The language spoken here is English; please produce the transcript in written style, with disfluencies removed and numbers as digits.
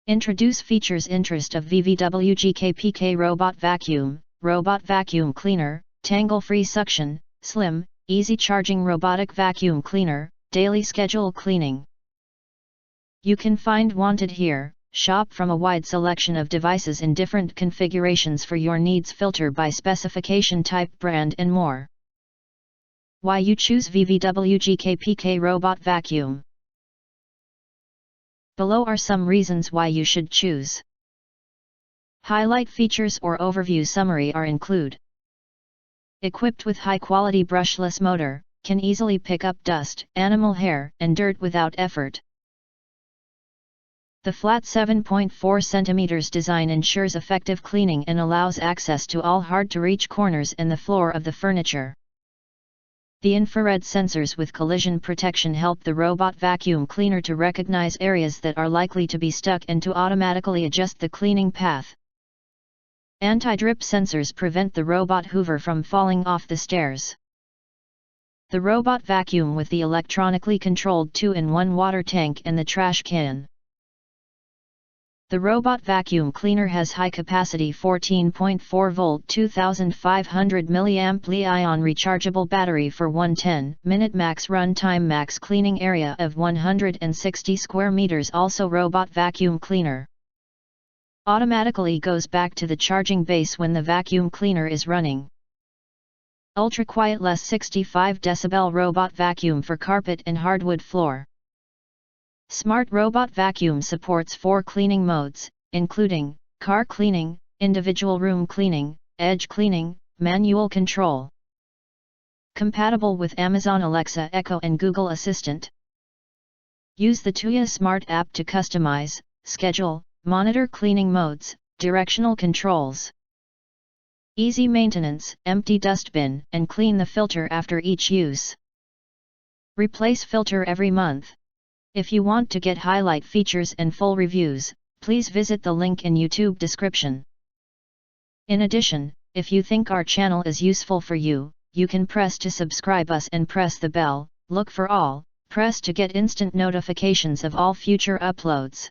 Introduce features interest of Vvwgkpk Robot Vacuum, Robot Vacuum Cleaner, Tangle-Free Suction, Slim, Easy Charging Robotic Vacuum Cleaner, Daily Schedule Cleaning. You can find wanted here. Shop from a wide selection of devices in different configurations for your needs, filter by specification type, brand and more. Why you choose Vvwgkpk Robot Vacuum? Below are some reasons why you should choose. Highlight features or overview summary are include. Equipped with high-quality brushless motor, can easily pick up dust, animal hair, and dirt without effort. The flat 7.4 cm design ensures effective cleaning and allows access to all hard-to-reach corners and the floor of the furniture. The infrared sensors with collision protection help the robot vacuum cleaner to recognize areas that are likely to be stuck and to automatically adjust the cleaning path. Anti-drip sensors prevent the robot hoover from falling off the stairs. The robot vacuum with the electronically controlled 2-in-1 water tank and the trash can. The robot vacuum cleaner has high-capacity 14.4-volt 2500 mAh rechargeable battery for 110-minute max run time, max cleaning area of 160 square meters. Also, robot vacuum cleaner automatically goes back to the charging base when the vacuum cleaner is running. Ultra quiet less 65 decibel robot vacuum for carpet and hardwood floor. Smart robot vacuum supports 4 cleaning modes, including car cleaning, individual room cleaning, edge cleaning, manual control. Compatible with Amazon Alexa, Echo and Google Assistant. Use the Tuya Smart app to customize, schedule, monitor cleaning modes, directional controls. Easy maintenance, empty dustbin and clean the filter after each use. Replace filter every month. If you want to get highlight features and full reviews, please visit the link in YouTube description. In addition, if you think our channel is useful for you, you can press to subscribe us and press the bell, look for all, press to get instant notifications of all future uploads.